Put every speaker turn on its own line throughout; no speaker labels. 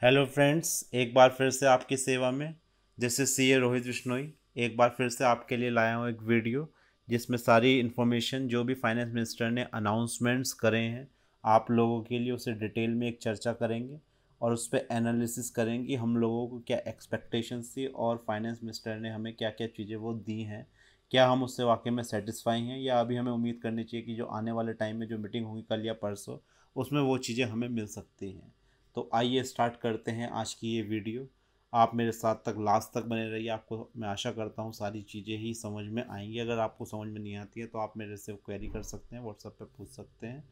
Hello friends, एक बार फिर से आपकी सेवा में। दिस इज सी ए रोहित बिश्नोई। एक बार फिर से आपके लिए लाया हूँ एक वीडियो जिसमें सारी इन्फॉर्मेशन जो भी फाइनेंस मिनिस्टर ने अनाउंसमेंट्स करे हैं आप लोगों के लिए उसे डिटेल में एक चर्चा करेंगे और उस पर एनालिसिस करेंगे हम लोगों को क्या एक्सपेक्टेशंस थी और फाइनेंस मिनिस्टर ने हमें क्या क्या चीज़ें वो दी हैं। क्या हम उससे वाकई में सेटिस्फाई हैं या अभी हमें उम्मीद करनी चाहिए कि जो आने वाले टाइम में जो मीटिंग होगी कल या परसों उसमें वो चीज़ें हमें मिल सकती हैं। तो आइए स्टार्ट करते हैं आज की ये वीडियो। आप मेरे साथ तक लास्ट तक बने रहिए। आपको मैं आशा करता हूँ सारी चीज़ें ही समझ में आएंगी। अगर आपको समझ में नहीं आती है तो आप मेरे से क्वेरी कर सकते हैं, व्हाट्सएप पे पूछ सकते हैं।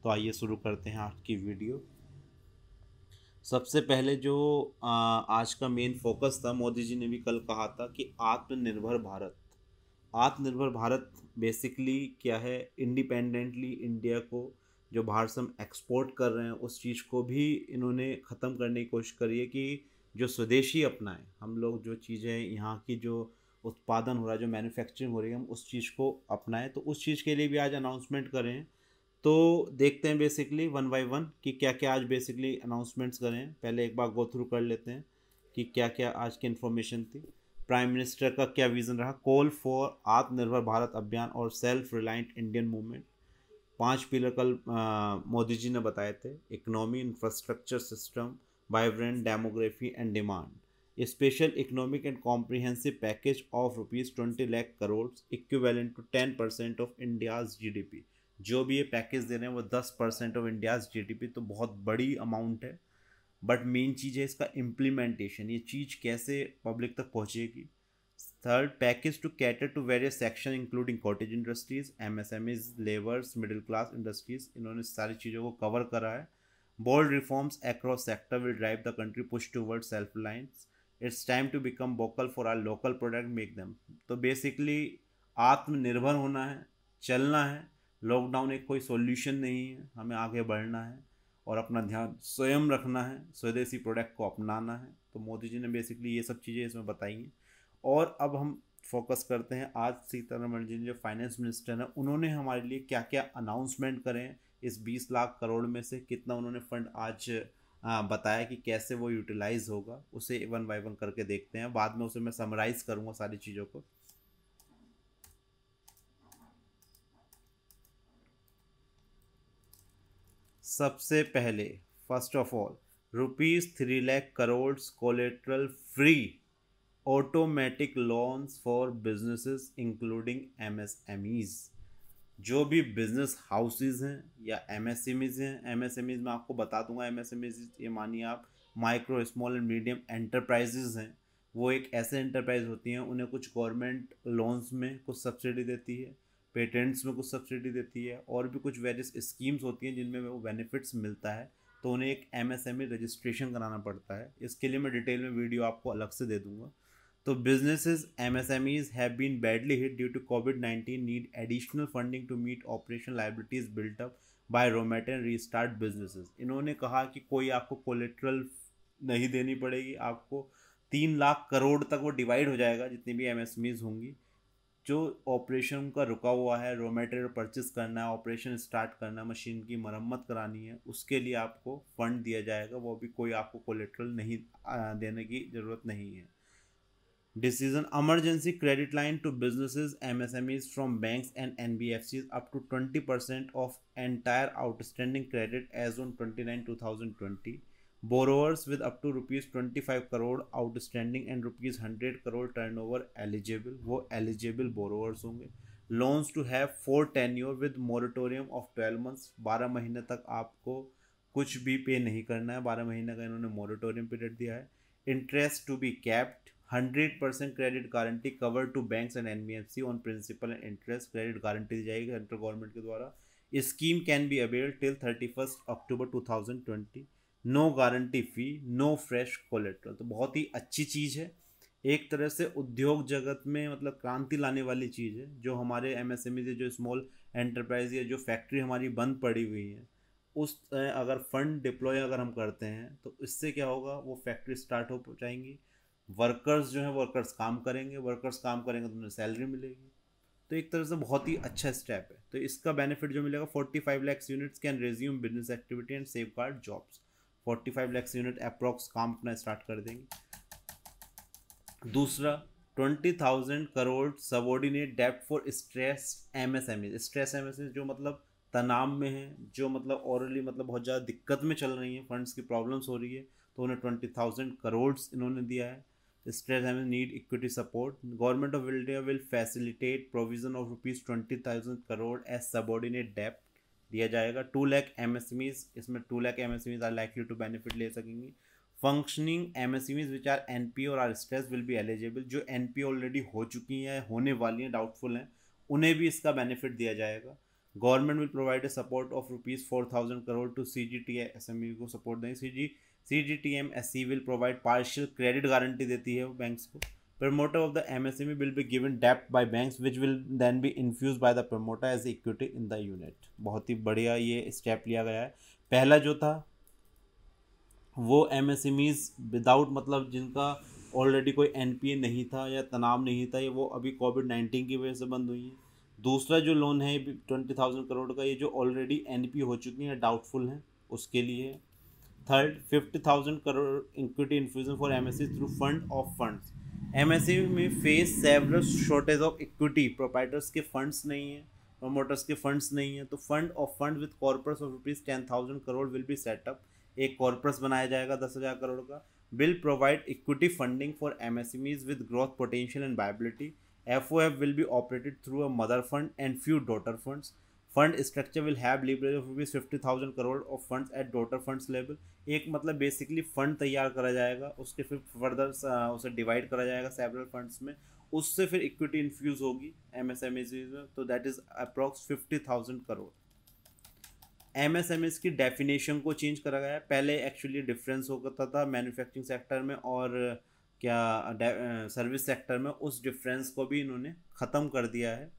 तो आइए शुरू करते हैं आज की वीडियो। सबसे पहले जो आज का मेन फोकस था, मोदी जी ने भी कल कहा था कि आत्मनिर्भर भारत। आत्मनिर्भर भारत बेसिकली क्या है? इंडिपेंडेंटली इंडिया को जो बाहर से हम एक्सपोर्ट कर रहे हैं उस चीज़ को भी इन्होंने ख़त्म करने की कोशिश करी है कि जो स्वदेशी अपनाएं। हम लोग जो चीज़ें यहाँ की जो उत्पादन हो रहा है, जो मैन्युफैक्चरिंग हो रही है, हम उस चीज़ को अपनाएं। तो उस चीज़ के लिए भी आज अनाउंसमेंट करें। तो देखते हैं बेसिकली वन बाय वन कि क्या क्या आज बेसिकली अनाउंसमेंट्स करें। पहले एक बार गो थ्रू कर लेते हैं कि क्या क्या आज की इन्फॉर्मेशन थी। प्राइम मिनिस्टर का क्या विज़न रहा? कॉल फॉर आत्मनिर्भर भारत अभियान और self reliant Indian movement. 5 pillar कल मोदी जी ने बताए थे। Economy, infrastructure, system, vibrant demography and demand. Special economic and comprehensive package of ₹20 lakh crore equivalent to 10% of India's GDP. जो भी ये पैकेज दे रहे हैं वो 10% ऑफ इंडियाज जीडीपी, तो बहुत बड़ी अमाउंट है। बट मेन चीज़ है इसका इम्प्लीमेंटेशन, ये चीज़ कैसे पब्लिक तक पहुँचेगी। Third, package to cater to various section including cottage industries, MSMEs, labours, middle class industries. इन्होंने सारी चीज़ों को कवर करा है। Bold reforms across sector will drive the country push toward self reliance. It's time to become vocal for our local product, make them. तो basically Atmanirbhar होना है, चलना है। लॉकडाउन एक कोई सॉल्यूशन नहीं है, हमें आगे बढ़ना है और अपना ध्यान स्वयं रखना है, स्वदेशी प्रोडक्ट को अपनाना है। तो मोदी जी ने बेसिकली ये सब चीज़ें इसमें बताई हैं। और अब हम फोकस करते हैं आज सीतारमण जी जो फाइनेंस मिनिस्टर हैं उन्होंने हमारे लिए क्या क्या अनाउंसमेंट करे हैं। इस 20 लाख करोड़ में से कितना उन्होंने फंड आज बताया कि कैसे वो यूटिलाइज होगा, उसे वन बाय वन करके देखते हैं। बाद में उसे मैं समराइज करूंगा सारी चीज़ों को। सबसे पहले, first of all, ₹3 lakh crore collateral free automatic loans for businesses including MSMEs. जो भी बिजनेस हाउसेज हैं या एमएसएमईज हैं, एमएसएमईज मैं आपको बता दूंगा। एमएसएमईज ये मानिए आप micro small and medium enterprises हैं। वो एक ऐसे एंटरप्राइज होती हैं, उन्हें कुछ गवर्नमेंट लोन्स में कुछ सब्सिडी देती है, पेटेंट्स में कुछ सब्सिडी देती है, और भी कुछ वेरियस स्कीम्स होती हैं जिनमें वो बेनिफिट्स मिलता है। तो उन्हें एक एमएसएमई रजिस्ट्रेशन कराना पड़ता है। इसके लिए मैं डिटेल में वीडियो आपको अलग से दे दूंगा। So businesses, MSMEs have been badly hit due to COVID-19, need additional funding to meet operational liabilities built up by raw material and restart businesses. इन्होंने कहा कि कोई आपको कोलेट्रल नहीं देनी पड़ेगी, आपको 3 लाख करोड़ तक वो डिवाइड हो जाएगा जितनी भी एमएसएमईज होंगी। जो ऑपरेशन का रुका हुआ है, रॉ मटेरियल परचेस करना है, ऑपरेशन स्टार्ट करना है, मशीन की मरम्मत करानी है, उसके लिए आपको फंड दिया जाएगा। वो भी कोई आपको कोलेट्रल नहीं देने की ज़रूरत नहीं है। Decision, emergency credit line to businesses, MSMEs from banks and NBFCs up to 20% of entire outstanding credit as on 29/2020. Borrowers with up to ₹25 crore outstanding and ₹100 crore turnover eligible, वो eligible borrowers होंगे। Loans to have 4 tenure with moratorium of 12 months, 12 महीने तक आपको कुछ भी पे नहीं करना है। 12 महीने का इन्होंने मोरेटोरियम पीरियड दिया है। Interest to be capped, 100% credit guarantee cover to banks and NBFC on principal and interest. Credit guarantee दी जाएगी सेंट्रल गवर्नमेंट के द्वारा। Scheme can be avail till 31 October 2020। No guarantee fee, no fresh collateral. तो बहुत ही अच्छी चीज़ है, एक तरह से उद्योग जगत में मतलब क्रांति लाने वाली चीज़ है। जो हमारे एमएसएमई से जो स्मॉल एंटरप्राइज या जो फैक्ट्री हमारी बंद पड़ी हुई है, उस अगर फंड डिप्लॉय अगर हम करते हैं तो इससे क्या होगा, वो फैक्ट्री स्टार्ट हो जाएंगी। वर्कर्स जो हैं वर्कर्स काम करेंगे, वर्कर्स काम करेंगे तो उन्हें सैलरी मिलेगी। तो एक तरह से बहुत ही अच्छा स्टेप है। तो इसका बेनिफिट जो मिलेगा, 45 lakh units can resume business activity and safeguard jobs. 45 lakh unit approx काम अपना स्टार्ट कर देंगे। दूसरा 20,000 करोड़ सबऑर्डिनेट डेप्ट for stress MSME. Stress MSME जो मतलब तनाव में है, जो मतलब ऑलरेडी मतलब बहुत ज़्यादा दिक्कत में चल रही है, फंड्स की प्रॉब्लम्स हो रही है, तो उन्हें 20,000 करोड़ इन्होंने दिया है। Stressed MSMEs need equity support. Government of India will facilitate provision of ₹20,000 crore as subordinate डेप्ट दिया जाएगा। 2 लाख एमएसएमईज, इसमें 2 lakh MSMEs are likely to benefit ले सकेंगी। Functioning MSMEs which are NPA और are stressed will be eligible. जो एनपीओ ऑलरेडी हो चुकी हैं, होने वाली हैं, डाउटफुल हैं, उन्हें भी इसका बेनिफिट दिया जाएगा। Government will provide a support of ₹4,000 crore to CGTMSE को सपोर्ट देंगे। CGTMSE will provide partial credit guarantee देती है वो बैंक्स को। Promoter of the MSME will be given डेप्ट by banks which will then be infuse by the promoter as equity in the unit. बहुत ही बढ़िया ये स्टेप लिया गया है। पहला जो था वो MSMEs विदाउट मतलब जिनका ऑलरेडी कोई NPA नहीं था या तनाव नहीं था, ये वो अभी कोविड-19 की वजह से बंद हुई है। दूसरा जो लोन है 20,000 करोड़ का, ये जो ऑलरेडी NPA हो चुकी हैं, डाउटफुल हैं, उसके लिए। Third 50,000 crore equity infusion for MSE through fund of funds. MSE में face several shortage of equity, proprietors के फंड्स नहीं है, प्रमोटर्स के फंड्स नहीं है, तो fund of fund with corpus of ₹10,000 crore will be set up. एक कॉर्पस बनाया जाएगा 10,000 करोड़ का। Will provide equity funding for MSMEs with growth potential and viability. FOF will be operated through a mother fund and few daughter funds. Fund structure will have leverage of ₹50,000 crore of funds at daughter funds level. एक मतलब basically fund तैयार करा जाएगा, उसके फिर further उसे divide करा जाएगा सेवरल फंड्स में, उससे फिर इक्विटी इन्फ्यूज होगी MSMEs में, तो that is approx 50,000 crore. MSMEs की डेफिनेशन को चेंज करा गया है। पहले एक्चुअली डिफरेंस होता था मैन्युफैक्चरिंग सेक्टर में और क्या सर्विस सेक्टर में, उस डिफरेंस को भी इन्होंने ख़त्म कर दिया है।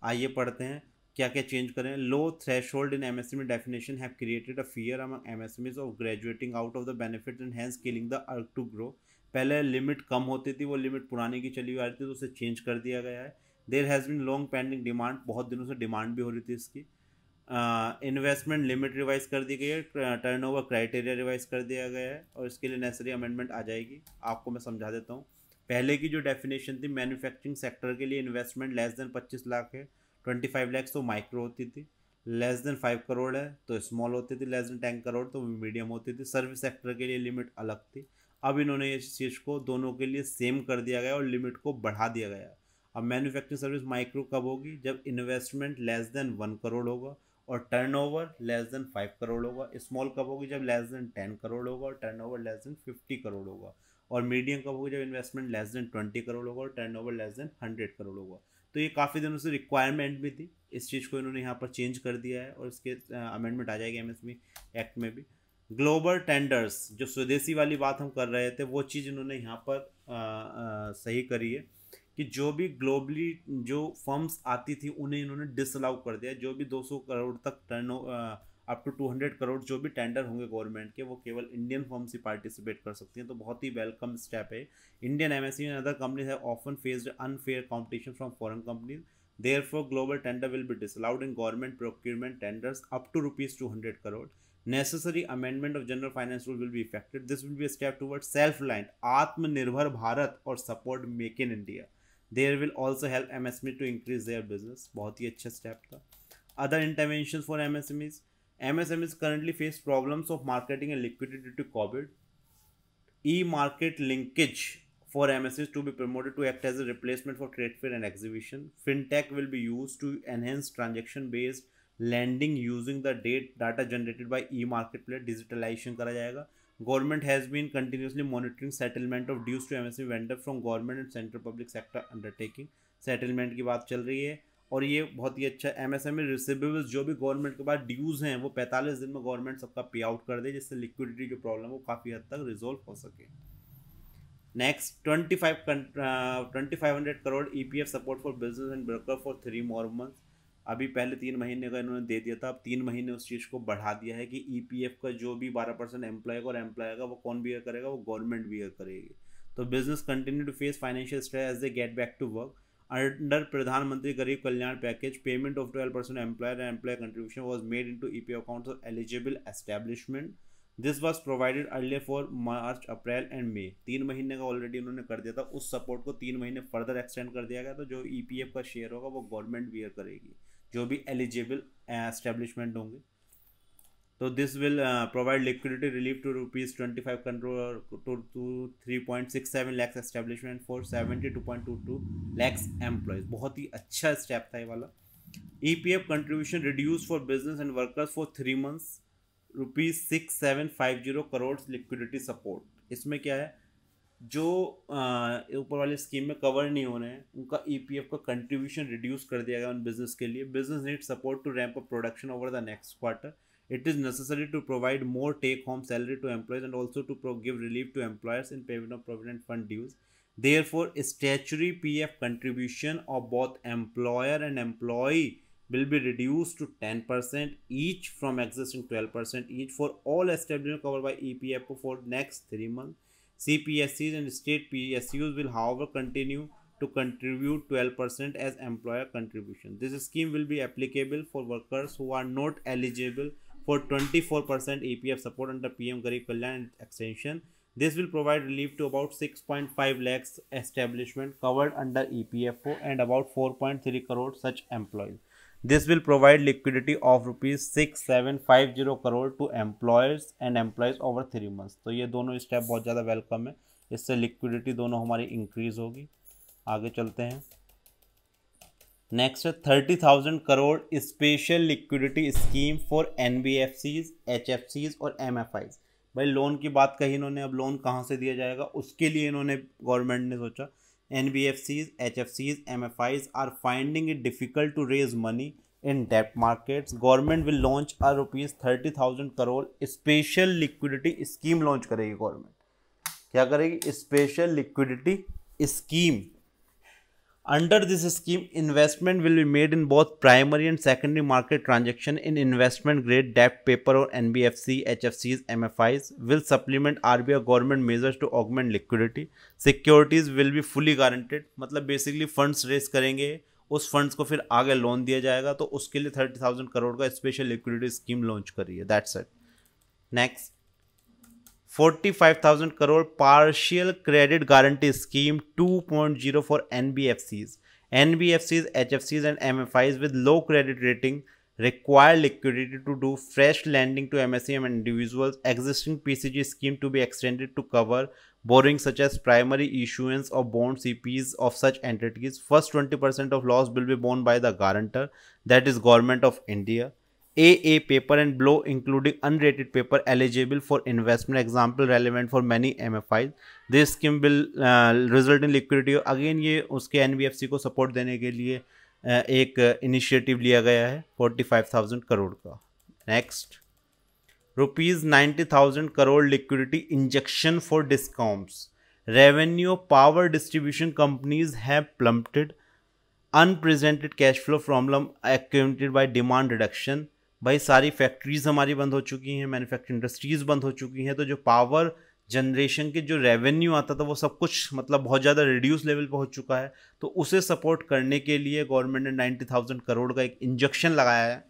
आइए पढ़ते हैं क्या क्या चेंज करें। Low threshold in MSME definition have created a fear among MSMEs of graduating out of the benefit and hence killing the urge to grow. पहले लिमिट कम होती थी, वो लिमिट पुरानी की चली हुई आ रही थी, तो उसे चेंज कर दिया गया है। There has been long pending demand, बहुत दिनों से डिमांड भी हो रही थी इसकी। इन्वेस्टमेंट लिमिट रिवाइज कर दी गई है, टर्नओवर क्राइटेरिया रिवाइज कर दिया गया है, और इसके लिए नेसेसरी अमेंडमेंट आ जाएगी। आपको मैं समझा देता हूँ। पहले की जो डेफिनेशन थी मैन्युफैक्चरिंग सेक्टर के लिए, इन्वेस्टमेंट लेस देन 25 लाख है, 25 लाख तो माइक्रो होती थी, लेस देन 5 करोड़ है तो स्मॉल होती थी, लेस देन 10 करोड़ तो मीडियम होती थी। सर्विस सेक्टर के लिए लिमिट अलग थी। अब इन्होंने इस चीज़ को दोनों के लिए सेम कर दिया गया और लिमिट को बढ़ा दिया गया। अब मैन्युफैक्चरिंग सर्विस माइक्रो कब होगी? जब इन्वेस्टमेंट लेस देन 1 करोड़ होगा और टर्नओवर लेस देन 5 करोड़ होगा। स्मॉल कब होगी? जब लेस देन 10 करोड़ होगा और टर्नओवर लेस देन 50 करोड़ होगा। और मीडियम कब होगी? जब इन्वेस्टमेंट लेस देन 20 करोड़ होगा और टर्नओवर लेस देन 100 करोड़ होगा। तो ये काफ़ी दिनों से रिक्वायरमेंट भी थी, इस चीज़ को इन्होंने यहाँ पर चेंज कर दिया है और इसके अमेंडमेंट आ जाएगी MSME एक्ट में भी। ग्लोबल टेंडर्स, जो स्वदेशी वाली बात हम कर रहे थे, वो चीज़ इन्होंने यहाँ पर सही करी है कि जो भी ग्लोबली जो फर्म्स आती थी उन्हें इन्होंने डिसअलाउ कर दिया। जो भी 200 करोड़ तक टर्न अप टू 200 करोड़ जो भी टेंडर होंगे गवर्नमेंट के, वो केवल इंडियन फर्म्स ही पार्टिसिपेट कर सकती हैं। तो बहुत ही वेलकम स्टेप है। Indian MSME and other companies have often faced unfair competition from foreign companies, therefore global tender will be disallowed in government procurement tenders up to ₹200 crore. Necessary amendment of general finance rule will be effected. This will be a step towards self-reliant आत्मनिर्भर भारत और support make in India. There will also help MSME to increase their business. बहुत ही अच्छा step था। Other interventions for MSMEs. MSMEs currently face problems of marketing and liquidity due to COVID. E-market linkage for MSMEs to be promoted to act as a replacement for trade fair and exhibition. Fintech will be used to enhance transaction-based lending using the data generated by e-marketplace. Digitalization करा जाएगा. Government has been continuously monitoring settlement of dues to MSME vendor from government and central public sector undertaking. Settlement की बात चल रही है और ये बहुत ही अच्छा MSME रिसिवेबल्स जो भी गवर्नमेंट के पास ड्यूज़ हैं वो 45 दिन में गवर्नमेंट सबका पे आउट कर दे, जिससे लिक्विडिटी की प्रॉब्लम वो काफ़ी हद तक रिजोल्व हो सके। Next 2500 crore EPF support for business and broker for 3 more months। अभी पहले 3 महीने का इन्होंने दे दिया था, अब 3 महीने उस चीज़ को बढ़ा दिया है कि EPF का जो भी 12% एम्प्लॉय और एम्प्लॉय का वो कौन बियर करेगा? वो गवर्नमेंट बियर करेगी। तो business continue to face financial stress as they get back to work. Under Pradhan Mantri Garib Kalyan package, payment of 12% employer and employee contribution was made into EPF accounts of eligible establishment. This was provided earlier for March, April and May. 3 महीने का already उन्होंने कर दिया था, उस support को 3 महीने further extend कर दिया गया। तो जो EPF का शेयर होगा वो गवर्नमेंट बियर करेगी, जो भी एलिजिबल एस्टेब्लिशमेंट होंगे। तो this will provide liquidity relief to ₹25 crore to 3.67 lakhs establishment for 72.22 lakhs employees. बहुत ही अच्छा स्टेप था ये वाला। EPF contribution reduce for business and workers for 3 months, ₹6750 crore liquidity support. इसमें क्या है, जो ऊपर वाली स्कीम में कवर नहीं हो रहे हैं उनका EPF का कंट्रीब्यूशन रिड्यूस कर दिया गया उन बिजनेस के लिए। Business need support to ramp up production over the next quarter. It is necessary to provide more take-home salary to employees and also to give relief to employers in payment of provident fund dues. Therefore, statutory PF contribution of both employer and employee will be reduced to 10% each from existing 12% each for all establishments covered by EPF for next 3 months. CPSCs and state PSUs will, however, continue to contribute 12% as employer contribution. This scheme will be applicable for workers who are not eligible for 24% EPF support under PM Garib Kalyan extension. This will provide relief to about 6.5 lakhs establishment covered under EPFO and about 4.3 crore such employees. This will provide liquidity of ₹6750 crore to employers and employees over 3 months. तो ये दोनों step बहुत ज़्यादा welcome है, इससे liquidity दोनों हमारी increase होगी। आगे चलते हैं। नेक्स्ट है 30,000 crore special liquidity scheme for NBFCs, HFCs और MFIs। भाई लोन की बात कही इन्होंने, अब लोन कहाँ से दिया जाएगा उसके लिए इन्होंने गवर्नमेंट ने सोचा NBFCs, HFCs, MFIs are finding it difficult to raise money in debt markets. Government will launch a ₹30,000 crore special liquidity scheme launch करेगी। गवर्नमेंट क्या करेगी? Special liquidity scheme. Under this scheme, investment will be made in both primary and secondary market transaction in investment grade debt paper or NBFC, HFCs, MFIs will supplement RBI government measures to augment liquidity. Securities will be fully guaranteed, मतलब basically funds race करेंगे, उस funds को फिर आगे loan दिया जाएगा। तो उसके लिए 30,000 करोड़ का स्पेशल लिक्विडिटी स्कीम लॉन्च करी है। That's it. Next 45,000 crore partial credit guarantee scheme 2.0 for NBFCs. NBFCs, HFCs and MFIs with low credit rating require liquidity to do fresh lending to MSME and individuals. Existing PCG scheme to be extended to cover borrowing such as primary issuance of bond CPs of such entities. First 20% of loss will be borne by the guarantor, that is Government of India. AA paper and below including unrated paper eligible for investment, example relevant for many MFIs. This scheme will result in liquidity. Again ये उसके NBFC को support देने के लिए एक initiative लिया गया है 45,000 करोड़ का। Next ₹90,000 crore liquidity injection for discoms. Revenue power distribution companies have plummeted. Unprecedented cash flow problem accompanied by demand reduction. भाई सारी फैक्ट्रीज हमारी बंद हो चुकी हैं, मैन्युफैक्चरिंग इंडस्ट्रीज बंद हो चुकी हैं, तो जो पावर जनरेशन के जो रेवेन्यू आता था वो सब कुछ मतलब बहुत ज़्यादा रिड्यूस लेवल पर हो चुका है। तो उसे सपोर्ट करने के लिए गवर्नमेंट ने 90,000 करोड़ का एक इंजेक्शन लगाया है।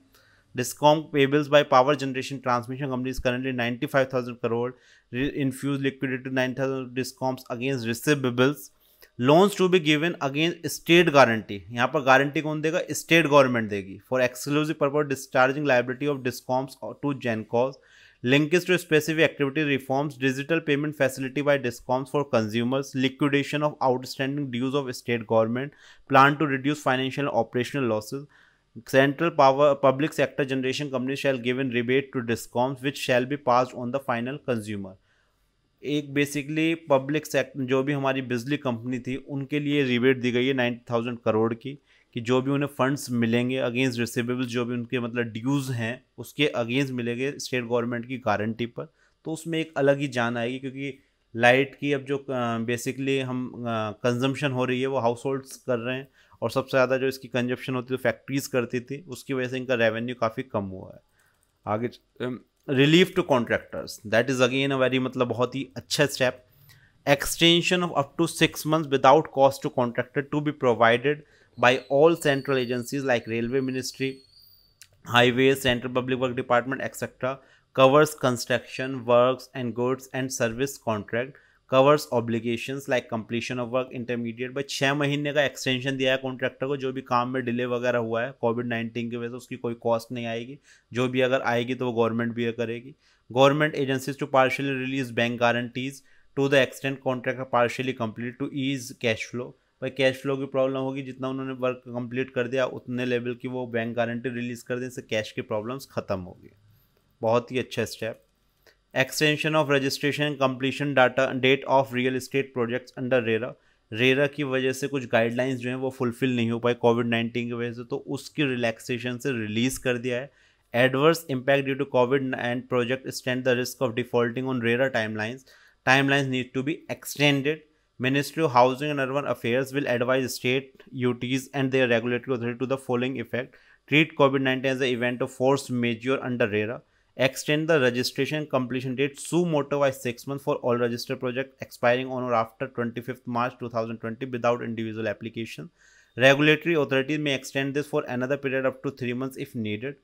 Discom payables by power generation transmission companies currently 95,000 crore infuse liquidity 9,000 discoms against receivables. Loans to be given against state guarantee. यहाँ पर गारंटी कौन देगा? स्टेट गवर्नमेंट देगी। For exclusive purpose discharging liability of discoms to gencos. Linkage to specific activity reforms. Digital payment facility by discoms for consumers. Liquidation of outstanding dues of state government. Plan to reduce financial operational losses. Central power public sector generation companies shall give in rebate to discoms which shall be passed on the final consumer. एक basically public sector जो भी हमारी बिजली company थी उनके लिए rebate दी गई है 90,000 करोड़ की, कि जो भी उन्हें फंड्स मिलेंगे अगेंस्ट रिसीवेबल्स, जो भी उनके मतलब ड्यूज़ हैं उसके अगेंस्ट मिलेंगे स्टेट गवर्नमेंट की गारंटी पर। तो उसमें एक अलग ही जान आएगी, क्योंकि लाइट की अब जो बेसिकली हम कंजम्पशन हो रही है वो हाउस होल्ड्स कर रहे हैं, और सबसे ज़्यादा जो इसकी कंजप्शन होती है तो फैक्ट्रीज़ करती थी, उसकी वजह से इनका रेवेन्यू काफ़ी कम हुआ है। आगे relief to contractors, that is again a very मतलब बहुत ही अच्छा step. Extension of up to 6 months without cost to contractor to be provided by all central agencies like railway ministry, highways, central public work department etcetera. covers construction works and goods and service contract, covers obligations like completion of work intermediate by 6 महीने का extension दिया है contractor को। जो भी काम में delay वगैरह हुआ है कोविड-19 की वजह से उसकी कोई कॉस्ट नहीं आएगी, जो भी अगर आएगी तो वो गवर्नमेंट भी करेगी। Government agencies to partially release bank guarantees to the extent contract are partially complete to ease cash flow. भाई कैश फ्लो की प्रॉब्लम होगी, जितना उन्होंने वर्क कंप्लीट कर दिया उतने लेवल की वो बैंक गारंटी रिलीज कर दें, इससे कैश की प्रॉब्लम्स खत्म होगी। बहुत ही अच्छा step. Extension of registration and completion data date of real estate projects under RERA. RERA की वजह से कुछ गाइडलाइंस जो हैं वो फुलफिल नहीं हो पाई कोविड-19 की वजह से, तो उसकी रिलैक्सेशन से रिलीज कर दिया है। Adverse impact due to Covid and project stand the risk of defaulting on RERA timelines need to be extended. Ministry of Housing and Urban Affairs will advise state UTs and their regulatory authority to the following effect: treat COVID-19 as an event of force majeure under RERA, extend the registration and completion date suo motu by 6 months for all registered projects expiring on or after 25th March 2020 without individual application. Regulatory authorities may extend this for another period up to 3 months if needed.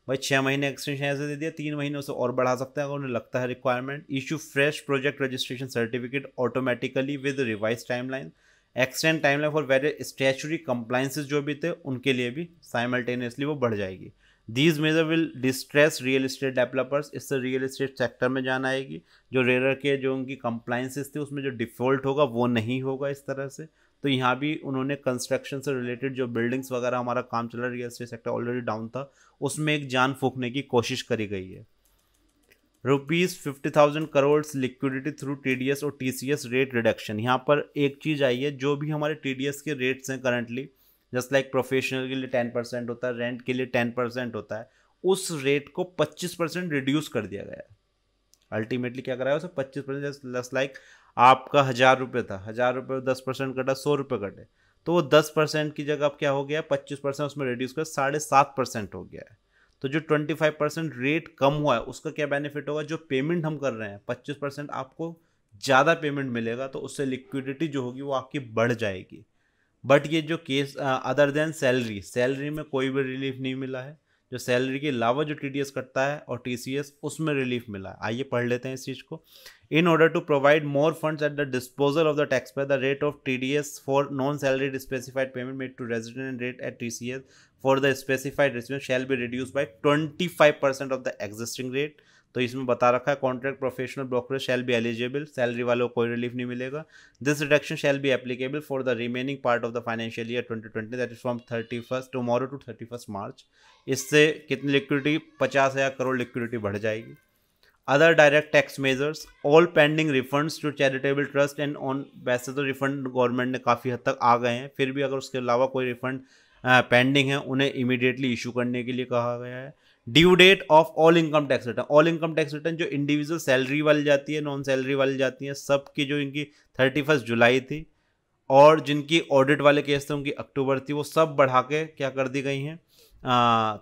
भाई 6 महीने extension ऐसे दे दिया, 3 महीने से और बढ़ा सकते हैं अगर उन्हें लगता है requirement. Issue fresh project registration certificate automatically with revise timeline. Extend timeline for various statutory compliances जो भी थे उनके लिए भी साइमल्टेनियसली वो बढ़ जाएगी। These measure will distress real estate developers. इससे रियल एस्टेट सेक्टर में जान आएगी। जो रेरा के जो उनकी कंप्लाइंसेस थे उसमें जो डिफ़ॉल्ट होगा वो नहीं होगा इस तरह से। तो यहाँ भी उन्होंने कंस्ट्रक्शन से रिलेटेड जो बिल्डिंग्स वगैरह हमारा काम चल रहा है, real estate sector already down था, उसमें एक जान फूंकने की कोशिश करी गई है। ₹50,000 करोड़ लिक्विडिटी थ्रू TDS और TCS रेट रिडक्शन। यहाँ पर एक चीज़ आई है, जो भी हमारे TDS के रेट्स हैं करंटली, जस्ट लाइक प्रोफेशनल के लिए 10% होता है, रेंट के लिए 10% होता है, उस रेट को 25% रिड्यूस कर दिया गया है। अल्टीमेटली क्या कराया उसे 25%, जस्ट लाइक आपका 1,000 रुपये था, 1,000 रुपये 10% कटा 100 रुपये कटे, तो वो 10% की जगह अब क्या हो गया 25% उसमें रिड्यूस कर 7.5% हो गया है। तो जो 25% रेट कम हुआ है उसका क्या बेनिफिट होगा, जो पेमेंट हम कर रहे हैं 25% आपको ज़्यादा पेमेंट मिलेगा, तो उससे लिक्विडिटी जो होगी वो आपकी बढ़ जाएगी। बट ये जो केस अदर देन सैलरी में कोई भी रिलीफ नहीं मिला है। जो सैलरी के अलावा जो TDS कटता है और TCS उसमें रिलीफ मिला है। आइए पढ़ लेते हैं इस चीज़ को। In order to provide more funds at the disposal of the tax payer, the rate of TDS for non salaried specified payment made to resident and rate at TCS for the specified resident shall be reduce by 25% of the existing rate. तो इसमें बता रखा है contract professional brokerage shall be eligible, salary वालों को कोई relief नहीं मिलेगा। This reduction shall be applicable for the remaining part of the financial year 2020 that is from 31st tomorrow to 31st March. इससे कितनी लिक्विडिटी 50,000 करोड़ लिक्विडिटी बढ़ जाएगी। Other direct tax measures, all pending refunds to charitable trust and on. वैसे तो refund government ने काफ़ी हद तक आ गए हैं, फिर भी अगर उसके अलावा कोई रिफंड पेंडिंग है उन्हें इमीडिएटली इशू करने के लिए कहा गया है। Due date of all income tax return, all income tax return जो इंडिविजुअल सैलरी वाली जाती है, नॉन सैलरी वाली जाती है, सबकी जो इनकी 31 जुलाई थी, और जिनकी ऑडिट वाले केस थे उनकी अक्टूबर थी, वो सब बढ़ा के क्या कर दी गई हैं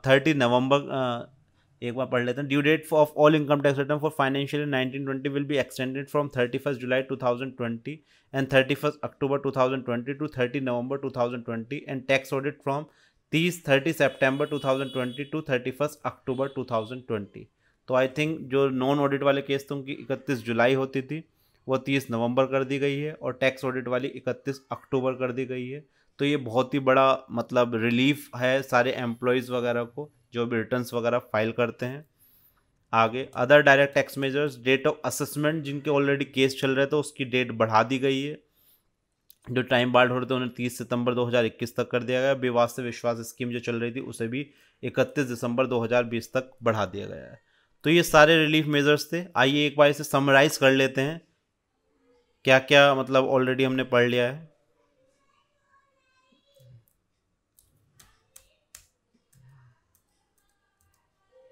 30 नवंबर। एक बार पढ़ लेते हैं। Due date of all income tax return for financial year 1920 will be extended from 31 July 2020 and 31 October 2020 to 30 November 2020 and tax audit from 30 September 2020 to 31 अक्टूबर 2020। तो आई थिंक जो नॉन ऑडिट वाले केस थे उनकी 31 जुलाई होती थी, वो 30 नवंबर कर दी गई है, और टैक्स ऑडिट वाली 31 अक्टूबर कर दी गई है। तो ये बहुत ही बड़ा मतलब रिलीफ है सारे एम्प्लॉयज़ वगैरह को जो भी रिटर्न्स वगैरह फाइल करते हैं। आगे other direct tax measures, date of assessment, जिनके ऑलरेडी केस चल रहे थे उसकी डेट बढ़ा दी गई है। जो टाइम बार्ड हो रहे थे उन्हें 30 सितंबर 2021 तक कर दिया गया। बेवास्ते विश्वास स्कीम जो चल रही थी उसे भी 31 दिसंबर 2020 तक बढ़ा दिया गया है। तो ये सारे रिलीफ मेजर्स थे। आइए एक बार इसे समराइज कर लेते हैं, क्या क्या मतलब ऑलरेडी हमने पढ़ लिया है।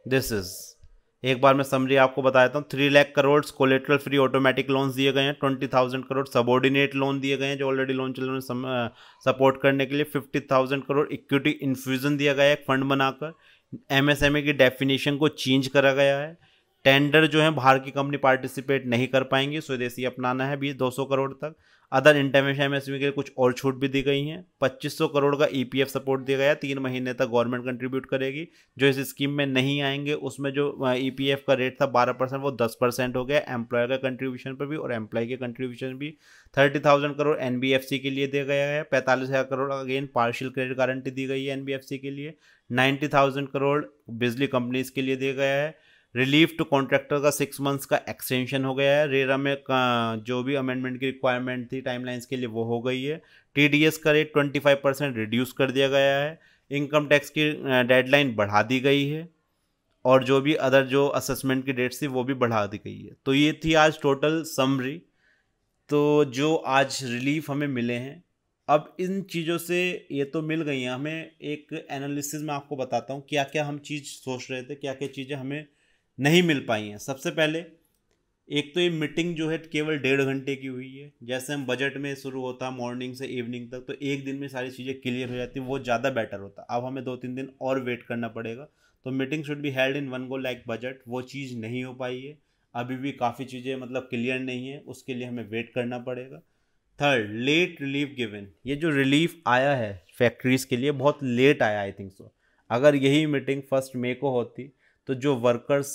दिस इज एक बार मैं समरी आपको बताता हूँ। 3 lakh crore collateral free automatic loans दिए गए हैं। 20,000 करोड़ सबॉर्डिनेट लोन दिए गए हैं जो ऑलरेडी लोन चल रहे हैं सपोर्ट करने के लिए। 50,000 करोड़ इक्विटी इन्फ्यूजन दिया गया है एक फंड बनाकर। MSME की डेफिनेशन को चेंज करा गया है। टेंडर जो है बाहर की कंपनी पार्टिसिपेट नहीं कर पाएंगी, स्वदेशी अपनाना है भी 200 करोड़ तक। अदर इंटरवेंशन एमएसएमई के लिए कुछ और छूट भी दी गई हैं। 2500 करोड़ का ईपीएफ सपोर्ट दिया गया है, 3 महीने तक गवर्नमेंट कंट्रीब्यूट करेगी। जो इस स्कीम में नहीं आएंगे उसमें जो ईपीएफ का रेट था 12% वो 10% हो गया, एम्प्लॉयर का कंट्रीब्यूशन पर भी और एम्प्लॉय के कंट्रीब्यूशन भी। 30,000 करोड़ एनबीएफसी के लिए दिया गया है। 45,000 crore again partial credit guarantee दी गई है एनबीएफसी के लिए। 90,000 करोड़ बिजली कंपनीज के लिए दिया गया है। रिलीफ टू कॉन्ट्रैक्टर का 6 मंथ्स का एक्सटेंशन हो गया है। रेरा में जो भी अमेंडमेंट की रिक्वायरमेंट थी टाइमलाइंस के लिए वो हो गई है। टीडीएस का रेट 25% रिड्यूस कर दिया गया है। इनकम टैक्स की डेडलाइन बढ़ा दी गई है और जो भी अदर जो असेसमेंट की डेट्स थी वो भी बढ़ा दी गई है। तो ये थी आज टोटल समरी। तो जो आज रिलीफ हमें मिले हैं, अब इन चीज़ों से ये तो मिल गई हैं हमें, एक एनालिसिस में आपको बताता हूँ क्या क्या हम चीज़ सोच रहे थे, क्या क्या चीज़ें हमें नहीं मिल पाई हैं। सबसे पहले एक तो ये मीटिंग जो है केवल 1.5 घंटे की हुई है। जैसे हम बजट में शुरू होता मॉर्निंग से इवनिंग तक, तो एक दिन में सारी चीज़ें क्लियर हो जाती, वो ज़्यादा बेटर होता। अब हमें 2-3 दिन और वेट करना पड़ेगा। तो meeting should be held in one go like budget, वो चीज़ नहीं हो पाई है। अभी भी काफ़ी चीज़ें मतलब क्लियर नहीं है, उसके लिए हमें वेट करना पड़ेगा। Third, late relief given. ये जो रिलीफ आया है फैक्ट्रीज़ के लिए बहुत लेट आया, आई थिंक सो। अगर यही मीटिंग 1 मई को होती तो जो वर्कर्स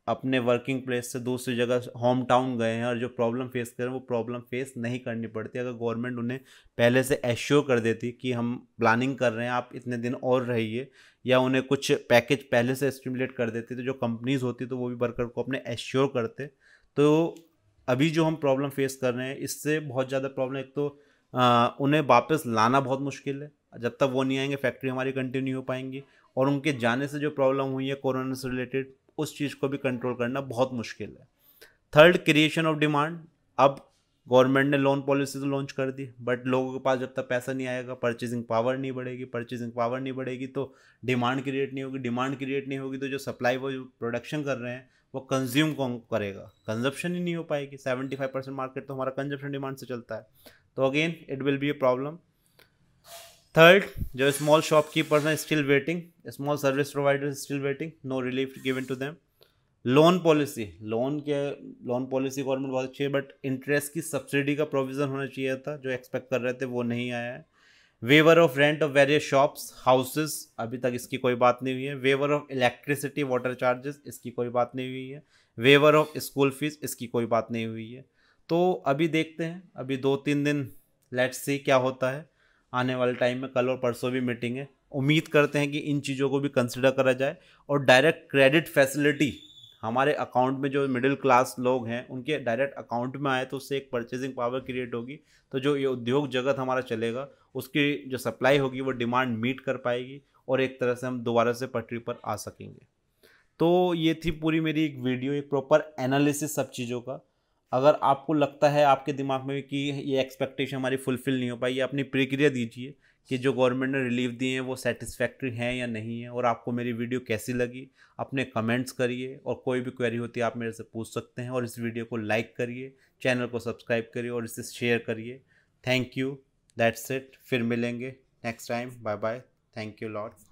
अपने वर्किंग प्लेस से दूसरी जगह होम टाउन गए हैं और जो प्रॉब्लम फेस कर रहे हैं वो प्रॉब्लम फेस नहीं करनी पड़ती। अगर गवर्नमेंट उन्हें पहले से एश्योर कर देती कि हम प्लानिंग कर रहे हैं, आप इतने दिन और रहिए, या उन्हें कुछ पैकेज पहले से स्टिमुलेट कर देती, तो जो कंपनीज होती तो वो भी वर्कर को अपने एश्योर करते। तो अभी जो हम प्रॉब्लम फेस कर रहे हैं इससे बहुत ज़्यादा प्रॉब्लम, एक तो उन्हें वापस लाना बहुत मुश्किल है। जब तक वो नहीं आएंगे फैक्ट्री हमारी कंटिन्यू हो पाएंगी, और उनके जाने से जो प्रॉब्लम हुई है कोरोना से रिलेटेड, उस चीज़ को भी कंट्रोल करना बहुत मुश्किल है। Third, creation of demand. अब गवर्नमेंट ने लोन पॉलिसी तो लॉन्च कर दी, बट लोगों के पास जब तक पैसा नहीं आएगा परचेजिंग पावर नहीं बढ़ेगी। परचेजिंग पावर नहीं बढ़ेगी तो डिमांड क्रिएट नहीं होगी। डिमांड क्रिएट नहीं होगी तो जो सप्लाई वो जो प्रोडक्शन कर रहे हैं वो कंज्यूम कौन करेगा, कंजप्शन ही नहीं हो पाएगी। 75% मार्केट तो हमारा कंजप्शन डिमांड से चलता है, तो again it will be a problem. Third, जो स्मॉल शॉपकीपर्स हैं still waiting, small service providers still waiting, no relief given to them. Loan policy, loan policy government बहुत अच्छी है, बट इंटरेस्ट की सब्सिडी का प्रोविज़न होना चाहिए था, जो एक्सपेक्ट कर रहे थे वो नहीं आया है। Waiver of rent of various shops houses, अभी तक इसकी कोई बात नहीं हुई है। Waiver of electricity water charges, इसकी कोई बात नहीं हुई है। वेवर ऑफ स्कूल फीस, इसकी कोई बात नहीं हुई है। तो अभी देखते हैं, अभी 2-3 दिन लेट्स सी क्या होता है। आने वाले टाइम में कल और परसों भी मीटिंग है, उम्मीद करते हैं कि इन चीज़ों को भी कंसिडर करा जाए और डायरेक्ट क्रेडिट फैसिलिटी हमारे अकाउंट में, जो मिडिल क्लास लोग हैं उनके डायरेक्ट अकाउंट में आए, तो उससे एक परचेजिंग पावर क्रिएट होगी। तो जो ये उद्योग जगत हमारा चलेगा उसकी जो सप्लाई होगी वो डिमांड मीट कर पाएगी और एक तरह से हम दोबारा से पटरी पर आ सकेंगे। तो ये थी पूरी मेरी एक वीडियो, एक प्रॉपर एनालिसिस सब चीज़ों का। अगर आपको लगता है आपके दिमाग में कि ये एक्सपेक्टेशन हमारी फुलफिल नहीं हो पाई, ये अपनी प्रतिक्रिया दीजिए कि जो गवर्नमेंट ने रिलीफ दिए हैं वो सेटिस्फैक्ट्री हैं या नहीं है, और आपको मेरी वीडियो कैसी लगी अपने कमेंट्स करिए। और कोई भी क्वेरी होती है आप मेरे से पूछ सकते हैं। और इस वीडियो को लाइक करिए, चैनल को सब्सक्राइब करिए और इसे शेयर करिए। Thank you, that's it. फिर मिलेंगे next time. Bye bye, thank you lot.